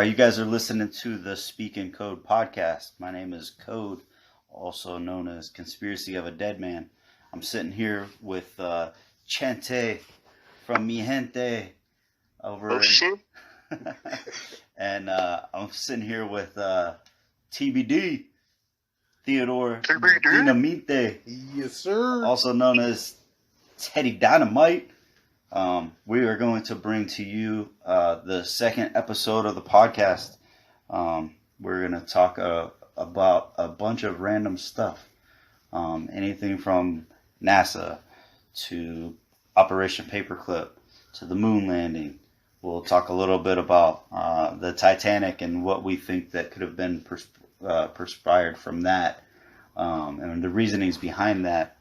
All right, you guys are listening to the SpeakInC.O.A.D podcast. My name is C.O.A.D, also known as Conspiracy of a Deadman. I'm sitting here with Chente from Mi Gente over and I'm sitting here with TBD, Theodore Dynamite. Yes, sir. Also known as Teddy Dynamite. We are going to bring to you the second episode of the podcast. We're going to talk about a bunch of random stuff. Anything from NASA to Operation Paperclip to the moon landing. We'll talk a little bit about the Titanic and what we think that could have been perspired from that, and the reasonings behind that.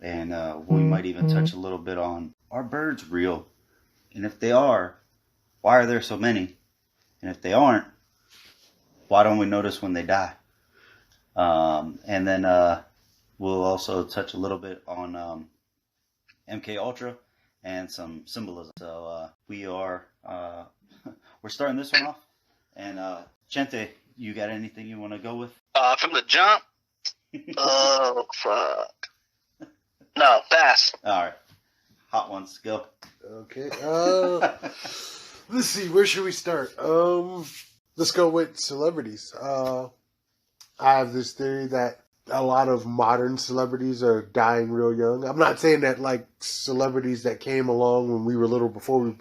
And we might even touch a little bit on, are birds real? And if they are, why are there so many? And if they aren't, why don't we notice when they die? And then we'll also touch a little bit on MK Ultra and some symbolism. So we're starting this one off. And Chente, you got anything you want to go with? From the jump? Oh, fuck. No, pass. All right. Hot ones, go. Okay. Let's see. Where should we start? Let's go with celebrities. I have this theory that a lot of modern celebrities are dying real young. I'm not saying that like celebrities that came along when we were little before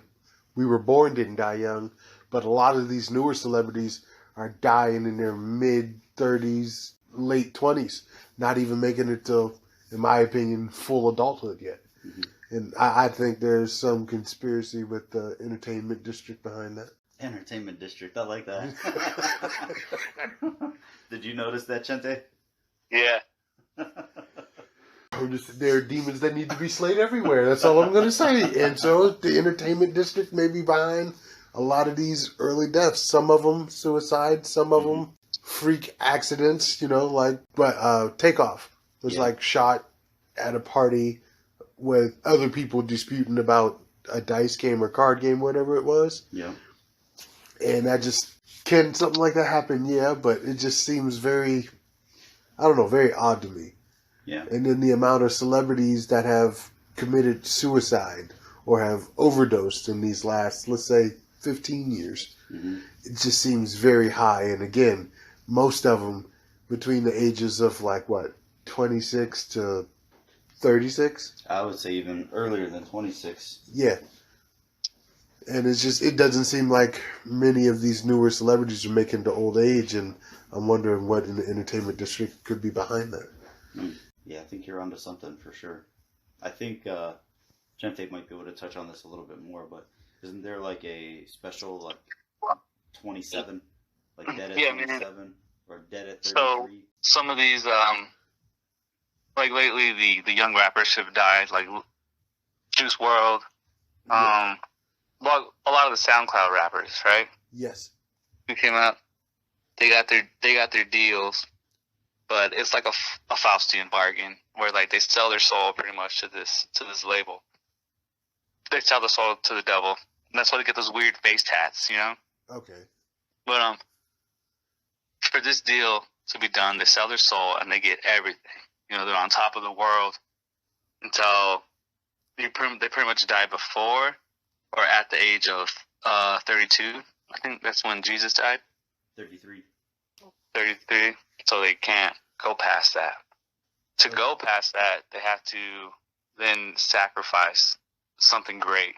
we were born didn't die young, but a lot of these newer celebrities are dying in their mid-30s, late 20s, not even making it to, in my opinion, full adulthood yet. Mm-hmm. And I think there's some conspiracy with the entertainment district behind that. Entertainment district, I like that. Did you notice that, Chente? Yeah. There are demons that need to be slayed everywhere. That's all I'm going to say. And so the entertainment district may be behind a lot of these early deaths. Some of them suicide, some of them freak accidents, but Takeoff was shot at a party with other people disputing about a dice game or card game, whatever it was. Yeah. And can something like that happen? Yeah, but it just seems very odd to me. Yeah. And then the amount of celebrities that have committed suicide or have overdosed in these last, let's say, 15 years, it just seems very high. And again, most of them between the ages of 26 to 36? I would say even earlier than 26. Yeah. And it doesn't seem like many of these newer celebrities are making to old age, and I'm wondering what in the entertainment district could be behind that. Yeah, I think you're onto something for sure. I think Chente might be able to touch on this a little bit more, but isn't there a special 27? Dead at 27? Or dead at 33? So some of these, lately the young rappers have died, like Juice WRLD, a lot of the SoundCloud rappers, right? Yes. Who came out, they got their deals, but it's like a Faustian bargain where they sell their soul pretty much to this label. They sell their soul to the devil, and that's why they get those weird face tats, Okay. But for this deal to be done, they sell their soul and they get everything. They're on top of the world until they pretty much die before or at the age of 32. I think that's when Jesus died. 33. 33. So they can't go past that. To go past that, they have to then sacrifice something great,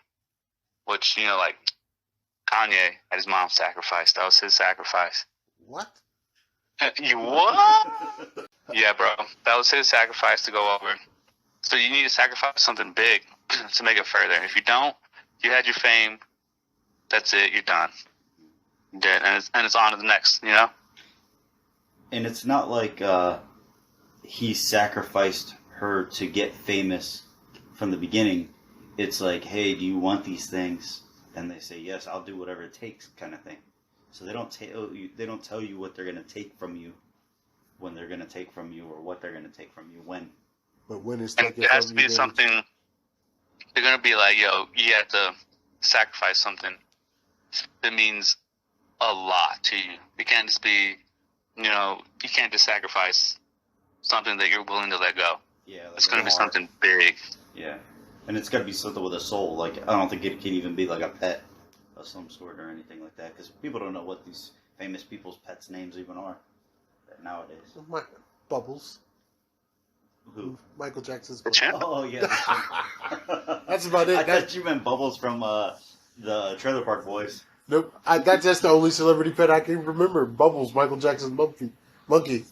which, Kanye had his mom sacrificed. That was his sacrifice. What? You what? Yeah, bro. That was his sacrifice to go over. So you need to sacrifice something big to make it further. If you don't, you had your fame. That's it. You're done. You're dead. And it's on to the next, And it's not like he sacrificed her to get famous from the beginning. It's like, hey, do you want these things? And they say, yes, I'll do whatever it takes, kind of thing. So they don't tell you what they're going to take from you, when they're going to take from you, or what they're going to take from you when. But when it's taken from you, it has to be something. They're going to be like, yo, you have to sacrifice something. That means a lot to you. It can't just be, you can't just sacrifice something that you're willing to let go. Yeah, like It's going to be art. something big. Yeah, and it's got to be something with a soul. Like I don't think it can even be like a pet of some sort or anything like that, because people don't know what these famous people's pets' names even are nowadays. Bubbles. Who? Michael Jackson's The Bubbles. Chimp? Oh yeah, the Chimp. That's about it. I thought you meant Bubbles from the Trailer Park Boys. Nope. That's just the only celebrity pet I can remember. Bubbles, Michael Jackson's monkey.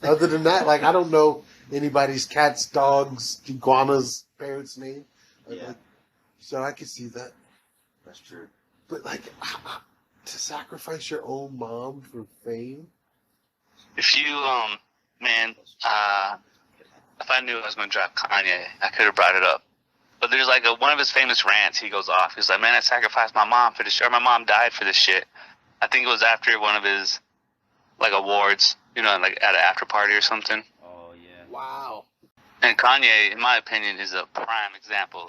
Other than that, like I don't know anybody's cats, dogs, iguanas, parents' name. Yeah, So I can see that. that's true. But like to sacrifice your own mom for fame. If you, man, if I knew I was going to drop Kanye, I could have brought it up. But there's like one of his famous rants. He goes off. He's like, "Man, I sacrificed my mom for this shit. Or my mom died for this shit." I think it was after one of his like awards, like at an after party or something. Oh yeah. Wow. And Kanye, in my opinion, is a prime example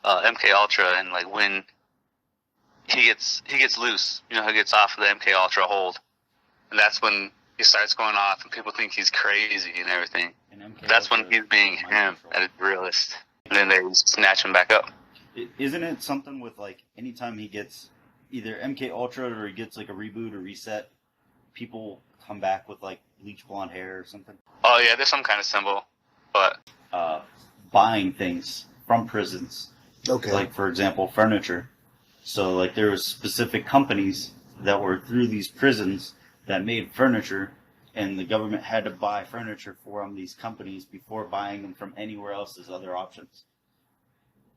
of MK Ultra, and like when he gets loose, he gets off of the MK Ultra hold, and that's when he starts going off, and people think he's crazy and everything. And MK That's Ultra when he's being is him at his realest, and then they snatch him back up. Isn't it something with like anytime he gets either MK Ultra or he gets like a reboot or reset, people come back with like bleach blonde hair or something? Oh yeah, there's some kind of symbol, but Buying things from prisons, Okay. like for example, furniture. So like there was specific companies that were through these prisons that made furniture, and the government had to buy furniture from these companies before buying them from anywhere else as other options.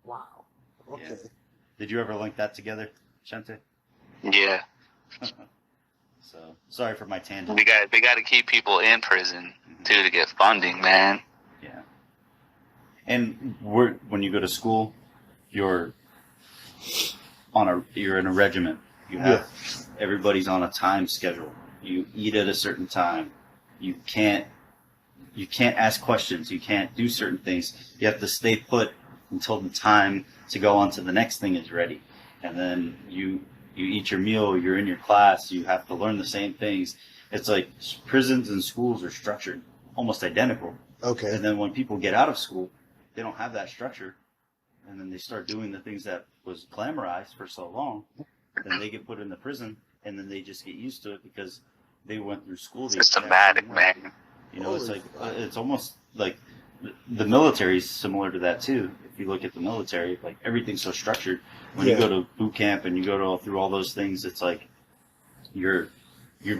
Wow. Okay. Yeah. Did you ever link that together, Chente? yeah, So sorry for my tangent. they got to keep people in prison too to get funding, man. Yeah. And when you go to school, you're in a regiment. You have everybody's on a time schedule. You eat at a certain time. You can't ask questions. You can't do certain things. You have to stay put until the time to go on to the next thing is ready. And then you eat your meal. You're in your class. You have to learn the same things. It's like prisons and schools are structured almost identical. Okay. And then when people get out of school, they don't have that structure. And then they start doing the things that was glamorized for so long. Then they get put in the prison, and then they just get used to it because they went through school. Systematic, man. It's like it's almost like the military is similar to that too. If you look at the military, like everything's so structured. When you go to boot camp and you go through all those things, it's like you're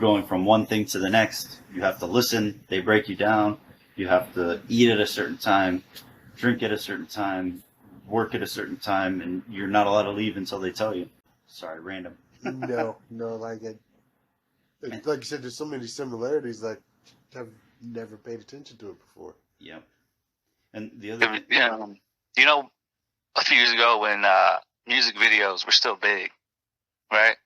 going from one thing to the next. You have to listen. They break you down. You have to eat at a certain time, drink at a certain time, work at a certain time, and you're not allowed to leave until they tell you. Sorry, random. No, like you said, there's so many similarities that I've never paid attention to it before. Yep. And the other, A few years ago when music videos were still big, right?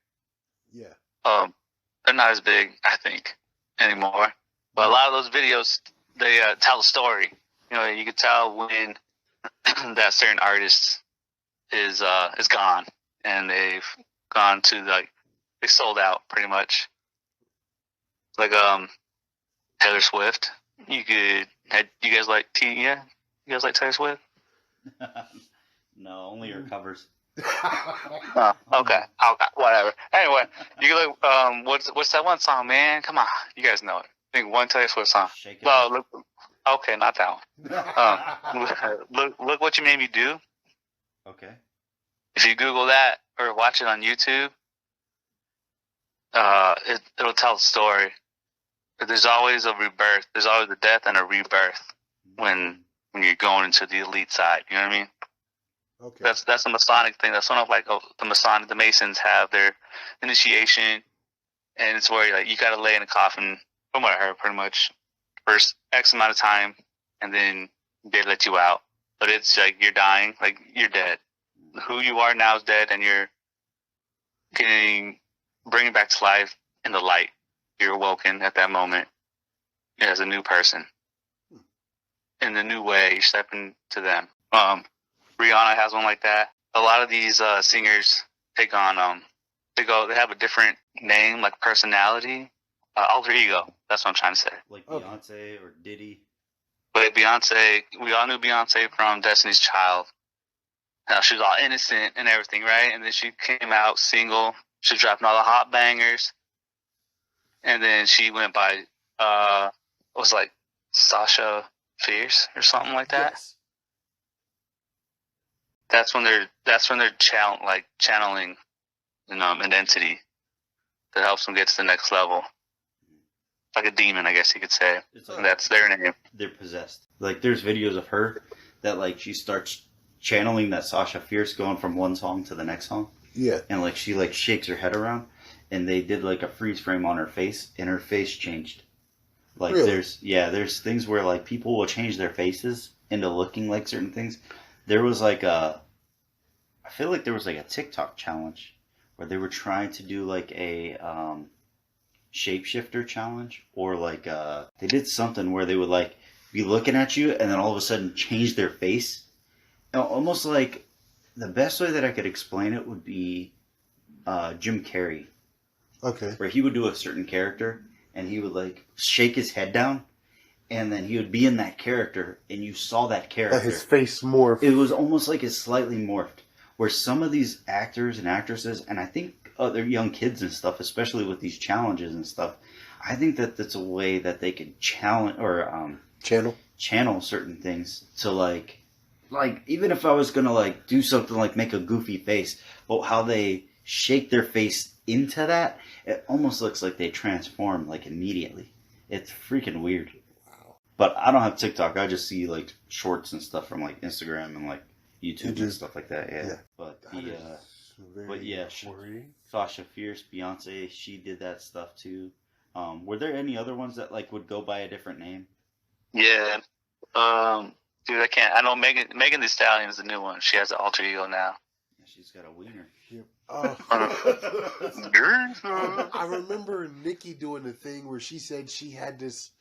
Yeah. They're not as big, I think, anymore. But a lot of those videos, they tell a story. You could tell when that certain artist is gone, and they've gone to they sold out pretty much. Like Taylor Swift. You guys like You guys like Taylor Swift? no, only her covers. Oh, okay, whatever. Anyway, you like what's that one song, man? Come on, you guys know it. I think one Taylor Swift song. Shake It Well, look, okay, not that one. Look what you made me do. Okay. If you Google that or watch it on YouTube, it'll tell the story. But there's always a rebirth. There's always a death and a rebirth when you're going into the elite side. You know what I mean? Okay. That's a Masonic thing. That's one of the Masons have their initiation, and it's where you got to lay in a coffin, from what I heard, pretty much for X amount of time, and then they let you out. But it's like you're dying, like you're dead. Who you are now is dead, and you're bringing back to life in the light. You're awoken at that moment as a new person. In the new way, you step into them. Rihanna has one like that. A lot of these singers take on They have a different name, like personality, alter ego. That's what I'm trying to say. Like Beyonce or Diddy. But Beyonce, we all knew Beyonce from Destiny's Child. Now she was all innocent and everything, right? And then she came out single. She was dropping all the hot bangers. And then she went by, it was like Sasha Fierce or something like that. Yes. That's when they're channeling, an entity that helps them get to the next level, like a demon, I guess you could say. Like that's their name. They're possessed. Like there's videos of her that like she starts channeling that Sasha Fierce, going from one song to the next song. Yeah. And like she like shakes her head around, and they did like a freeze frame on her face, and her face changed. Like really? there's things where like people will change their faces into looking like certain things. There was like I feel like there was like a TikTok challenge where they were trying to do like a shapeshifter challenge, or like they did something where they would like be looking at you and then all of a sudden change their face. Almost like the best way that I could explain it would be Jim Carrey. Okay. Where he would do a certain character and he would like shake his head down, and then he would be in that character and you saw that character. His face morphed. It was almost like it's slightly morphed. Where some of these actors and actresses, and I think other young kids and stuff, especially with these challenges and stuff, I think that that's a way that they could challenge or channel certain things to like even if I was gonna like do something like make a goofy face, but how they shake their face into that, it almost looks like they transform like immediately. It's freaking weird. Wow. But I don't have TikTok. I just see like shorts and stuff from like Instagram and like YouTube and stuff like that. Yeah. But Sasha Fierce, Beyonce, she did that stuff too. Were there any other ones that like would go by a different name? Yeah. Dude, I can't. I know Megan Thee Stallion is the new one. She has an alter ego now. Yeah, she's got a wiener. Yep. I remember Nikki doing a thing where she said she had this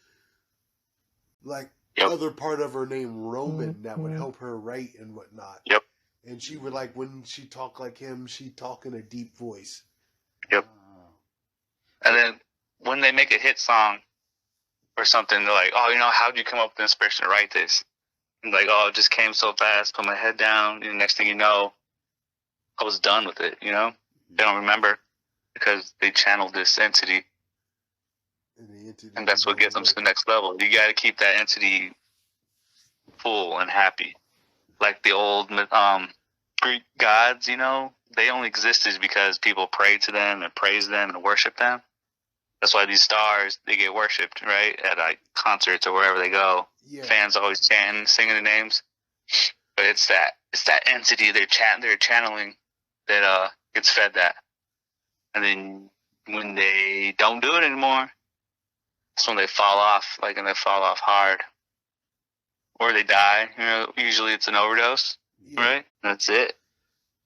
like other part of her name, Roman, that would help her write and whatnot. Yep. And she would like when she talked like him, she'd talk in a deep voice. Yep. And then when they make a hit song or something, they're like, "Oh, how'd you come up with the inspiration to write this?" And like, "Oh, it just came so fast. Put my head down, and the next thing you know, I was done with it." They don't remember because they channeled this entity. And that's what gets them to the next level. You got to keep that entity full and happy. Like the old Greek gods, they only existed because people prayed to them and praised them and worshiped them. That's why these stars, they get worshipped, right? At like concerts or wherever they go. Yeah. Fans always chanting, singing the names. But it's that entity they're channeling that gets fed that. And then when they don't do it anymore, that's when they fall off, and they fall off hard. Or they die. Usually it's an overdose, right? That's it.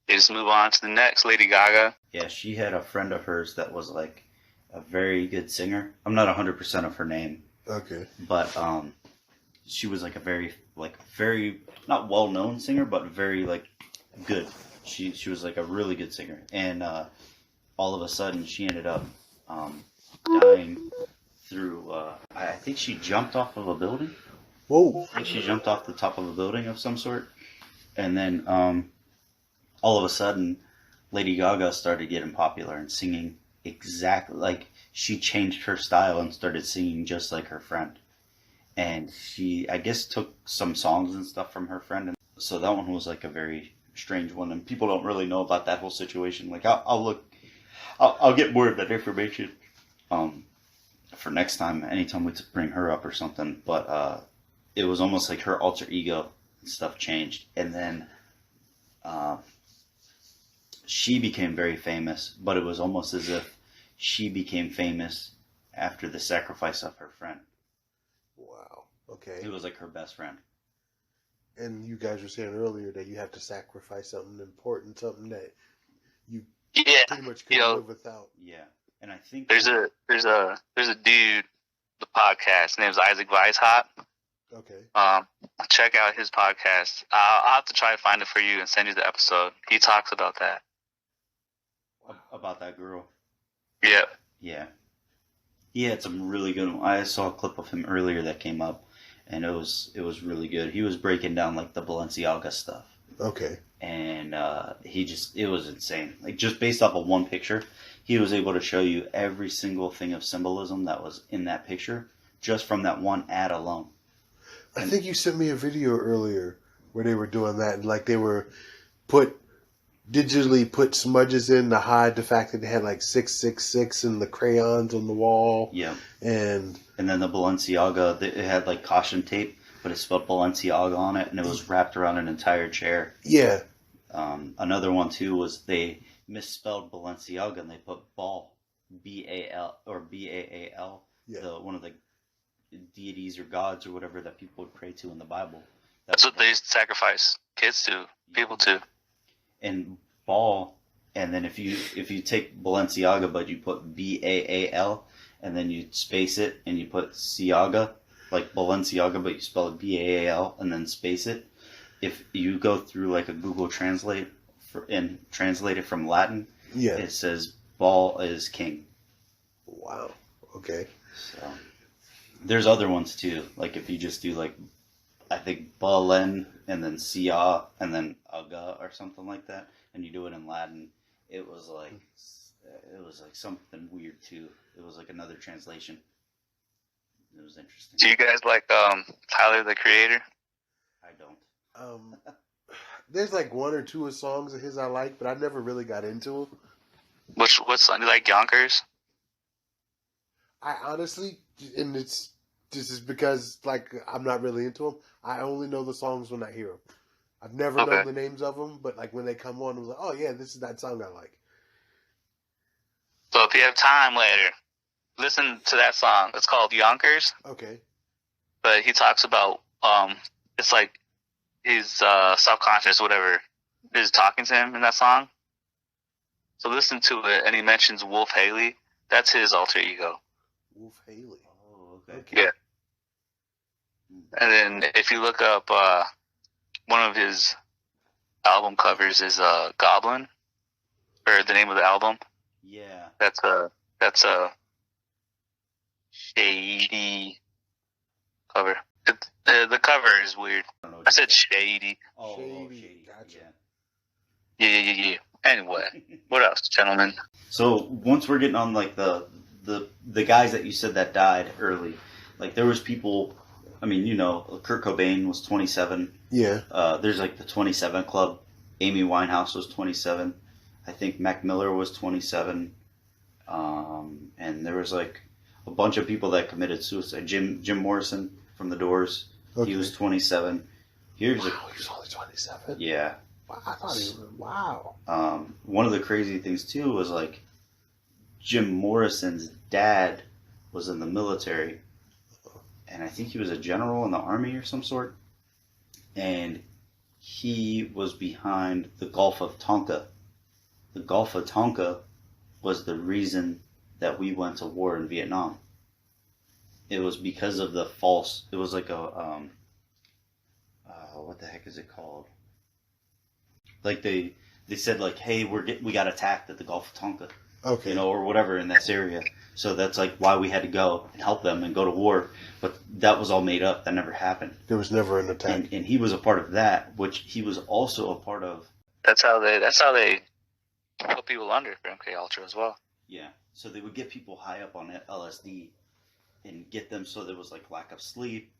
They just move on to the next. Lady Gaga. Yeah, she had a friend of hers that was like a very good singer. I'm not 100% of her name. Okay. But she was like a very not well-known singer, but very like good. She was like a really good singer. And all of a sudden she ended up dying through, I think she jumped off of a building. Whoa. I think she jumped off the top of a building of some sort. And then all of a sudden, Lady Gaga started getting popular and singing exactly like she changed her style and started singing just like her friend. And she, I guess, took some songs and stuff from her friend. And so that one was like a very strange one. And people don't really know about that whole situation. Like I'll get more of that information for next time, anytime we bring her up or something. But it was almost like her alter ego and stuff changed. And then she became very famous, but it was almost as if she became famous after the sacrifice of her friend. Wow. Okay. It was like her best friend. And you guys were saying earlier that you have to sacrifice something important, something that you pretty much couldn't live without. Yeah. And I think there's a dude, the podcast, his name's Isaac Weishaupt. Okay. Check out his podcast. I'll have to try to find it for you and send you the episode. He talks about that. about that girl. Yeah. Yeah. He had some really good ones. I saw a clip of him earlier that came up, and it was really good. He was breaking down like the Balenciaga stuff. Okay. And it was insane. Like just based off of one picture, he was able to show you every single thing of symbolism that was in that picture just from that one ad alone. I think you sent me a video earlier where they were doing that, and like they were digitally put smudges in to hide the fact that they had like 666 and the crayons on the wall. Yeah. And then the Balenciaga, it had like caution tape, but it spelled Balenciaga on it, and it was wrapped around an entire chair. Yeah. Another one too was they misspelled Balenciaga and they put Baal, B-A-L or B-A-A-L. Yeah. One of the deities or gods or whatever that people would pray to in the Bible. That's what they sacrifice kids to, people to. And Baal, and then if you take Balenciaga but you put B-A-A-L and then you space it and you put Ciaga, like Balenciaga but you spell it B-A-A-L and then space it, if you go through like a Google Translate and translate it from Latin, Yeah. it says Baal is king. Wow. Okay. So there's other ones too. Like if you just do like, I think Balen and then Sia and then Aga or something like that, and you do it in Latin, it was like something weird too. It was like another translation. It was interesting. Do you guys like Tyler the Creator? I don't. There's like one or two of songs of his I like, but I never really got into them. What song? You like Yonkers? I honestly, and it's this is because like I'm not really into them. I only know the songs when I hear them. I've never known the names of them, but like when they come on, I was like, oh yeah, this is that song I like. So if you have time later, listen to that song. It's called Yonkers. Okay. But he talks about it's like his subconscious, whatever, is talking to him in that song. So listen to it, and he mentions Wolf Haley. That's his alter ego. Wolf Haley. Oh, okay. Yeah. And then if you look up one of his album covers is Goblin, or the name of the album. Yeah. That's a shady cover. The cover is weird. I said shady. Oh, Shady. Gotcha. Yeah. Anyway, what else, gentlemen? So once we're getting on like the guys that you said that died early, like there was people. I mean, you know, Kurt Cobain was 27. Yeah. There's like the 27 Club. Amy Winehouse was 27. I think Mac Miller was 27. And there was like a bunch of people that committed suicide. Jim Morrison from The Doors. Okay. He was 27. He was only 27? Yeah. Wow, I thought he was, wow. One of the crazy things too was like Jim Morrison's dad was in the military, and I think he was a general in the army or some sort, and he was behind the Gulf of Tonkin. The Gulf of Tonkin was the reason that we went to war in Vietnam. It was because of the false. It was like a what the heck is it called? Like they said like, hey, we got attacked at the Gulf of Tonkin. Okay. You know, or whatever in that area. So that's like why we had to go and help them and go to war. But that was all made up. That never happened. There was never an attack. And he was a part of that, which he was also a part of. That's how they put people under for MK Ultra as well. Yeah. So they would get people high up on LSD and get them so there was like lack of sleep.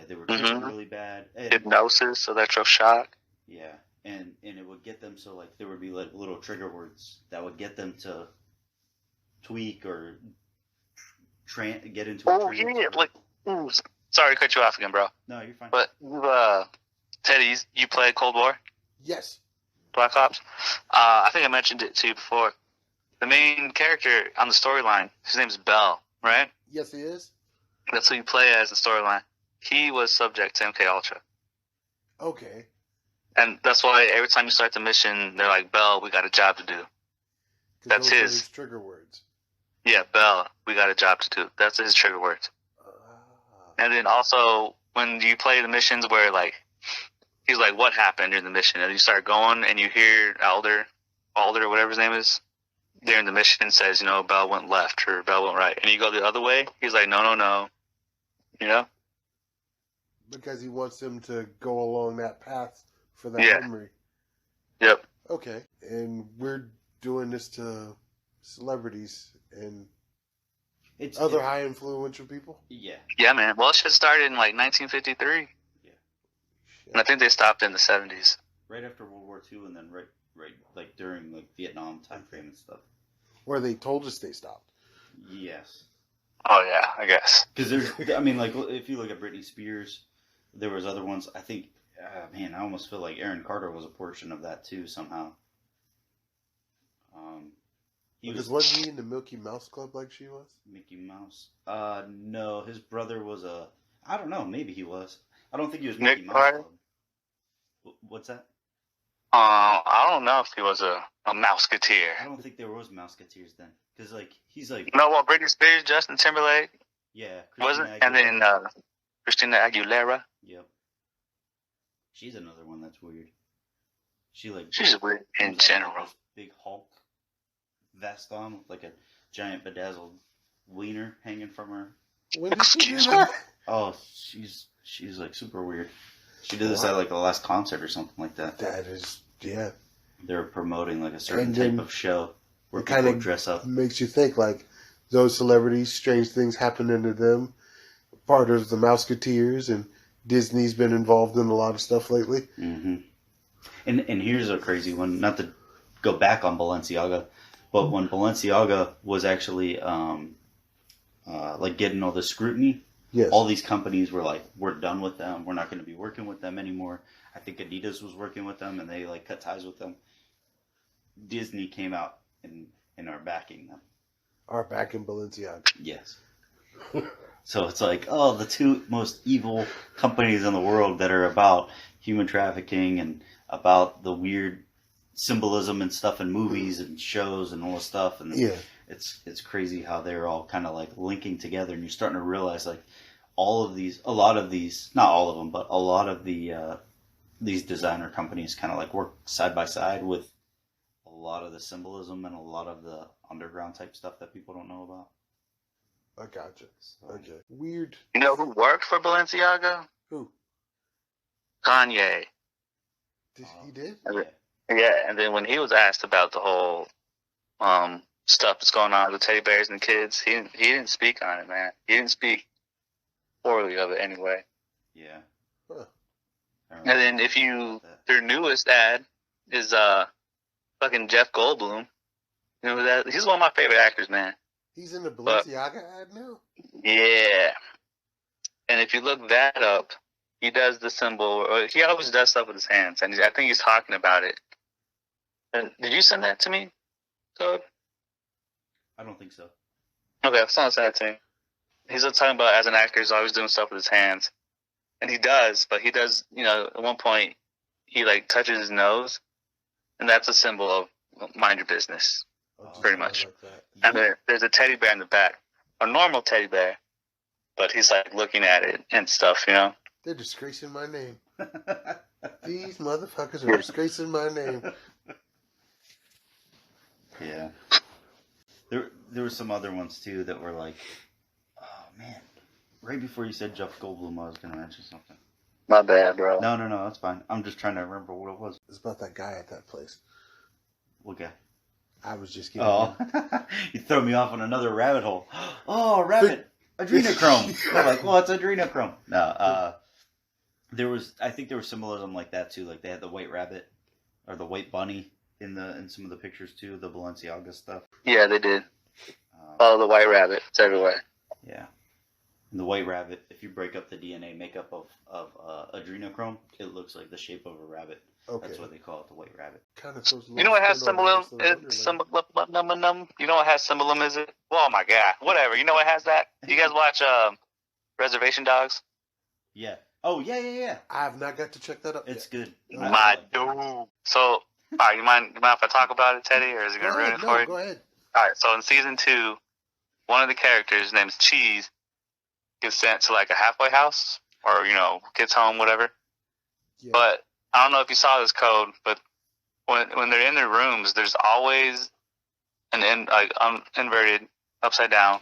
They were drinking really bad. Hypnosis, electroshock. Yeah. And it would get them so like there would be like little trigger words that would get them to tweak or get into. Oh yeah, like sorry to cut you off again, bro. No, you're fine. But Teddy, you played Cold War? Yes. Black Ops. I think I mentioned it to you before. The main character on the storyline, his name's Bell, right? Yes, he is. That's who you play as in the storyline. He was subject to MK Ultra. Okay. And that's why every time you start the mission, they're like, Bell, we got a job to do. That's those are his trigger words. Yeah, Bell, we got a job to do. That's his trigger words. And then also, when you play the missions where, like, he's like, what happened during the mission? And you start going and you hear Alder, whatever his name is. during the mission says, Bell went left or Bell went right, and you go the other way, he's like, no, Because he wants them to go along that path for that Yeah. memory. Yep. Okay. And we're doing this to celebrities and It's other high influential people? Yeah. Yeah, man. Well, it should started in like 1953. Yeah. And I think they stopped in the 70s. Right after World War II, and then right like during like Vietnam time frame and stuff. Where they told us they stopped. Yes. Oh yeah, I guess. Because there's, I mean, like if you look at Britney Spears, there was other ones. I think, man, I almost feel like Aaron Carter was a portion of that too somehow. Because wasn't he in the Milky Mouse Club like she was? Mickey Mouse. No, his brother was a. I don't know. Maybe he was. I don't think he was Nick Mickey Mouse Carter? Club. What's that? I don't know if he was a Mouseketeer. I don't think there was Mouseketeers then, because like he's like No, well, Britney Spears, Justin Timberlake, yeah, wasn't, Christina and then Aguilera. Christina Aguilera. Yep. She's another one that's weird. She's weird in comes out general. with this big Hulk vest on with like a giant bedazzled wiener hanging from her. When did she do Excuse that? Oh, she's like super weird. She did this at like the last concert or something like that. That is, yeah. They're promoting like a certain And type then of show where it people kinda dress up. Makes you think like those celebrities, strange things happening to them. Part of the Mouseketeers, and Disney's been involved in a lot of stuff lately. Mm-hmm. And here's a crazy one. Not to go back on Balenciaga, but when Balenciaga was actually like getting all the scrutiny, Yes. all these companies were like, "We're done with them. We're not going to be working with them anymore." I think Adidas was working with them, and they like cut ties with them. Disney came out and are backing them. Are back in Balenciaga. Yes. So it's like, oh, the two most evil companies in the world that are about human trafficking and about the weird symbolism and stuff in movies and shows and all this stuff. And Yeah. it's crazy how they're all kind of like linking together, and you're starting to realize like a lot of these, not all of them, but a lot of these designer companies kind of like work side by side with a lot of the symbolism and a lot of the underground type stuff that people don't know about. I gotcha. So, Okay. Weird. You know who worked for Balenciaga? Who? Kanye. He did? yeah. Yeah, and then when he was asked about the whole stuff that's going on with the teddy bears and the kids, he didn't speak on it, man. He didn't speak poorly of it anyway. Yeah. Huh. And then their newest ad is fucking Jeff Goldblum. You know who that? He's one of my favorite actors, man. He's in the Balenciaga ad now? Yeah. And if you look that up, he does the symbol, or he always does stuff with his hands, and I think he's talking about it. And did you send that to me, Toad? I don't think so. Okay, someone sent it to me. He's talking about as an actor, he's always doing stuff with his hands. And he does, but he does, at one point, he like touches his nose, and that's a symbol of mind your business. Pretty much. Like that. And there's a teddy bear in the back, a normal teddy bear, but he's like looking at it and stuff, They're disgracing my name. These motherfuckers are disgracing my name. Yeah. There were some other ones too that were like, oh man. Right before you said Jeff Goldblum, I was going to mention something. My bad, bro. No, that's fine. I'm just trying to remember what it was. It's about that guy at that place. What guy? I was just kidding. Oh, you throw me off on another rabbit hole. Oh, rabbit. Adrenochrome. I'm like, well, it's adrenochrome. No, I think there was symbolism like that too. Like they had the white rabbit or the white bunny in some of the pictures too, the Balenciaga stuff. Yeah, they did. Oh, the white rabbit. It's everywhere. Yeah. And the white rabbit, if you break up the DNA makeup of adrenochrome, it looks like the shape of a rabbit. Okay. That's why they call it the white rabbit. Kind of throws a You know what has little symbolism? spin on Wonderland. You know what has symbolism? Is it? Oh my god! Whatever. You know what has that? You guys watch Reservation Dogs? Yeah. Oh yeah. I have not got to check that up It's yet. good. My dude. So, all right, you mind if I talk about it, Teddy, or is it gonna ruin it for you? Go ahead. All right. So in season 2, one of the characters named Cheese gets sent to like a halfway house, or gets home, whatever. Yeah. But I don't know if you saw this code, but when they're in their rooms, there's always and then like inverted, upside down,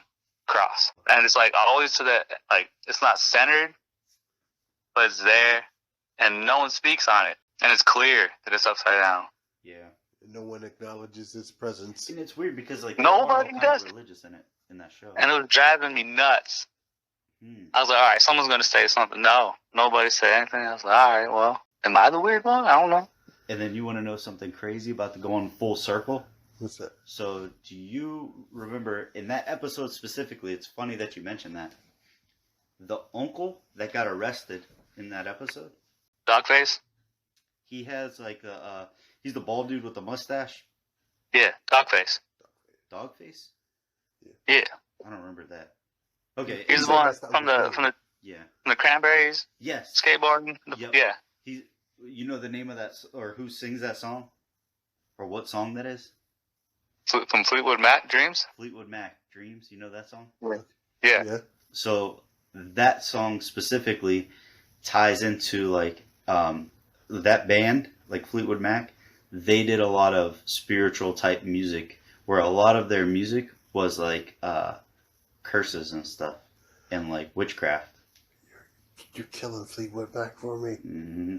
cross, and it's like always to the like it's not centered, but it's there, and no one speaks on it, and it's clear that it's upside down. Yeah. No one acknowledges its presence. And it's weird because like Nobody they're all does. kind of religious in that show. And it was driving me nuts. I was like, all right, someone's going to say something. No, nobody said anything. I was like, all right, well, am I the weird one? I don't know. And then you want to know something crazy about the going full circle? What's that? So do you remember in that episode specifically, it's funny that you mentioned that, the uncle that got arrested in that episode? Dogface? He has like he's the bald dude with the mustache? Yeah, Dogface. Dogface? Yeah. I don't remember that. Okay. He's the one from the Cranberries. Yes. Skateboarding. Yep. Yeah. You know the name of that, or who sings that song? Or what song that is? From Fleetwood Mac, Dreams? Fleetwood Mac, Dreams. You know that song? Yeah. So that song specifically ties into like that band, like Fleetwood Mac. They did a lot of spiritual type music, where a lot of their music was like curses and stuff, and like witchcraft. You're killing Fleetwood Mac for me. Mm-hmm.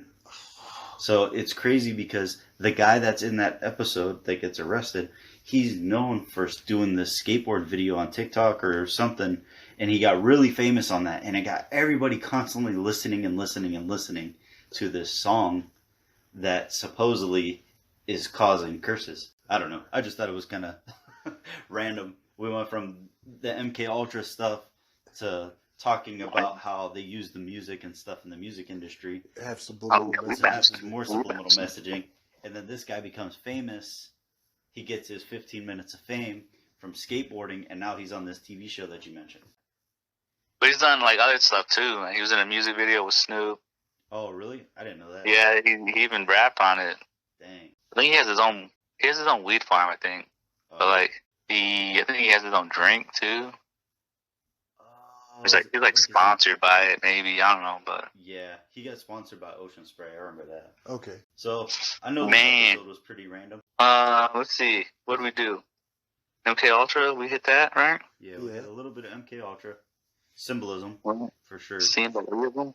So it's crazy because the guy that's in that episode that gets arrested, he's known for doing this skateboard video on TikTok or something, and he got really famous on that, and it got everybody constantly listening to this song that supposedly is causing curses. I don't know. I just thought it was kind of random. We went from the MK Ultra stuff to talking about how they use the music and stuff in the music industry. Have subliminal messaging. More subliminal messaging. And then this guy becomes famous. He gets his 15 minutes of fame from skateboarding, and now he's on this TV show that you mentioned. But he's done like other stuff too. He was in a music video with Snoop. Oh, really? I didn't know that. Yeah, he even rapped on it. Dang. I think he has his own weed farm, I think. Oh. But like I think he has his own drink too. He's like sponsored by it, maybe. I don't know, but yeah, he got sponsored by Ocean Spray. I remember that. Okay. So I know this episode was pretty random. Let's see. What do we do? MK Ultra, we hit that, right? Yeah, we hit a little bit of MK Ultra. Symbolism, for sure. Symboleezium.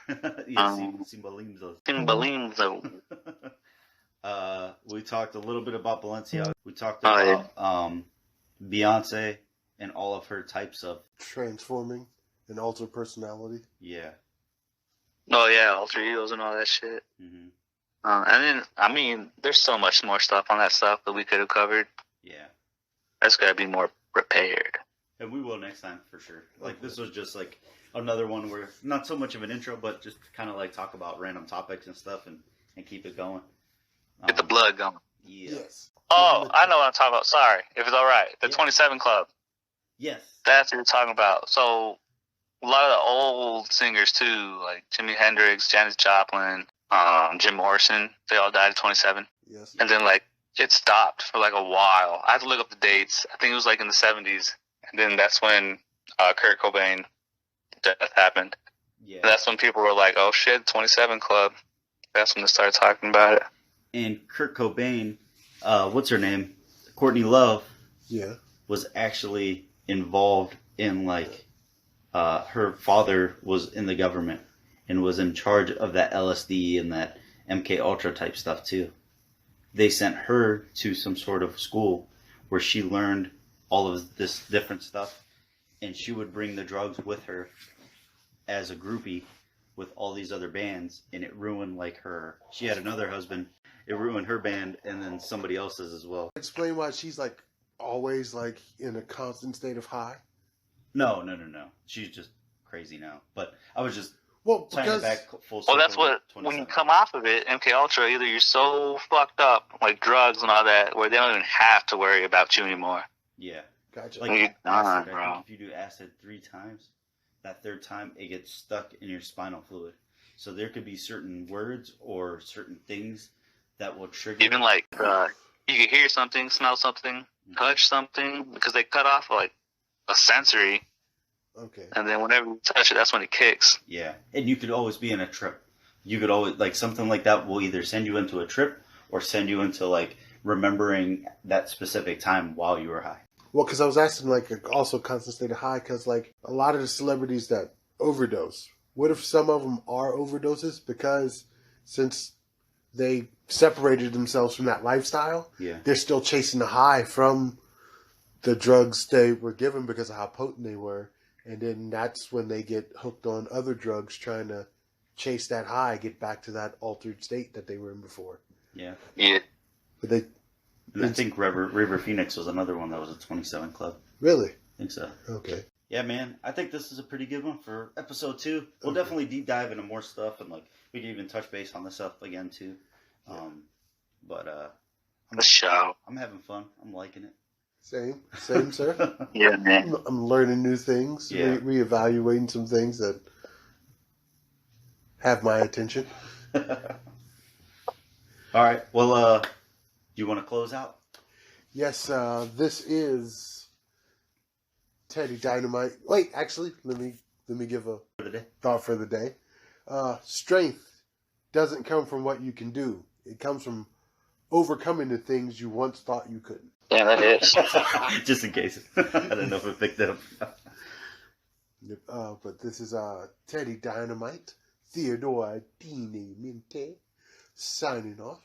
Symboleeziums. Symboleeziums. We talked a little bit about Balenciaga. We talked about Beyonce and all of her types of transforming and alter personality. Yeah. Oh yeah, alter egos and all that shit. Mm-hmm. And then I mean, there's so much more stuff on that stuff that we could have covered. Yeah. That's gotta be more prepared. And we will next time for sure. Like this was just like another one where not so much of an intro, but just kind of like talk about random topics and stuff and keep it going. Get the blood going. Yeah. Yes. Oh, I know what I'm talking about. Sorry, if it's all right. The 27 Club. Yes. That's what you're talking about. So a lot of the old singers too, like Jimi Hendrix, Janis Joplin, Jim Morrison, they all died at 27. Yes. And then like it stopped for like a while. I had to look up the dates. I think it was like in the 70s. And then that's when Kurt Cobain death happened. Yeah. And that's when people were like, oh shit, 27 Club. That's when they started talking about it. And Kurt Cobain, what's her name? Courtney Love. Yeah. Was actually involved in like her father was in the government and was in charge of that LSD and that MK Ultra type stuff too. They sent her to some sort of school where she learned all of this different stuff, and she would bring the drugs with her as a groupie with all these other bands, and it ruined like her. She had another husband. It ruined her band and then somebody else's as well. Explain why she's like always like in a constant state of high. No. She's just crazy now. But I was just tying it back full Well, circle. that's what when you come off of it, MK Ultra, either you're so fucked up, like drugs and all that, where they don't even have to worry about you anymore. Yeah. Gotcha. Like acid, bro. I think if you do acid 3 times, that third time it gets stuck in your spinal fluid. So there could be certain words or certain things that will trigger. Even like you can hear something, smell something, touch something, because they cut off like a sensory. Okay. And then whenever you touch it, that's when it kicks. Yeah. And you could always be in a trip. You could always, like, something like that will either send you into a trip or send you into, like, remembering that specific time while you were high. Well, because I was asking, like, also constant state of high, because, like, a lot of the celebrities that overdose, what if some of them are overdoses? Because since they separated themselves from that lifestyle, Yeah. they're still chasing the high from the drugs they were given because of how potent they were. And then that's when they get hooked on other drugs trying to chase that high, get back to that altered state that they were in before. Yeah. Yeah. But they... And I think River Phoenix was another one that was a 27 Club. Really? I think so. Okay. Yeah, man. I think this is a pretty good one for episode 2. We'll definitely deep dive into more stuff, and like we can even touch base on this stuff again too. The show. I'm having fun. I'm liking it. Same, sir. Yeah, man. I'm learning new things, Yeah. reevaluating some things that have my attention. All right. Well, do you want to close out? Yes, this is Teddy Dynamite. Wait, actually, let me give a For the day? thought for the day. Strength doesn't come from what you can do. It comes from overcoming the things you once thought you couldn't. Yeah, that is. Just in case. I don't know if it picked it up. But this is Teddy Dynamite, Theodore Dynamite, signing off.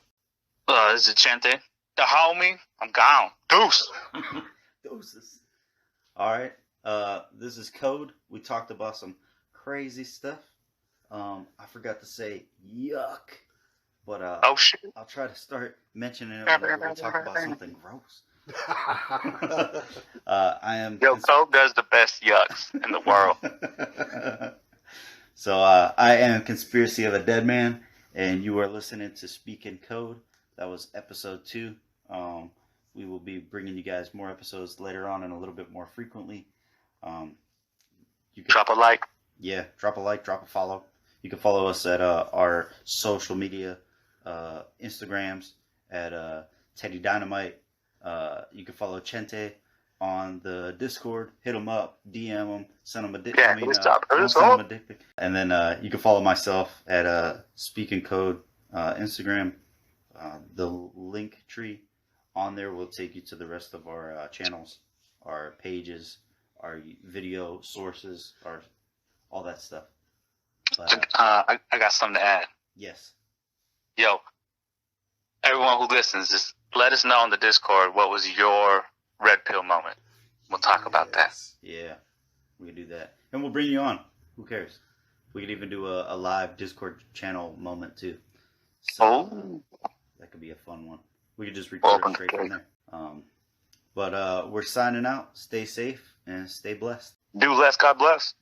This is Chente. The homie. I'm gone. Deuce. Doses. All right. This is C.O.A.D. We talked about some crazy stuff. I forgot to say yuck. But Oh, shit. I'll try to start mentioning it whenever we talk about something gross. I am. Yo, C.O.A.D does the best yucks in the world. So I am Conspiracy of a Deadman, and you are listening to SpeakInC.O.A.D. That was episode 2. We will be bringing you guys more episodes later on and a little bit more frequently. You can, Drop a like. yeah, drop a like, drop a follow. You can follow us at our social media Instagrams at Teddy Dynamite. You can follow Chente on the Discord. Hit him up, DM him, send him a dick. Yeah, send him a dick pic. And then you can follow myself at SpeakInCOAD Instagram. The link tree on there will take you to the rest of our channels, our pages, our video sources, our all that stuff. But, I got something to add. yes. Yo, everyone who listens, just let us know on the Discord what was your red pill moment. We'll talk about that. Yeah, we can do that. And we'll bring you on. Who cares? We could even do a live Discord channel moment too. So that could be a fun one. We could just record it straight from there. But we're signing out. Stay safe and stay blessed. Do less, God bless.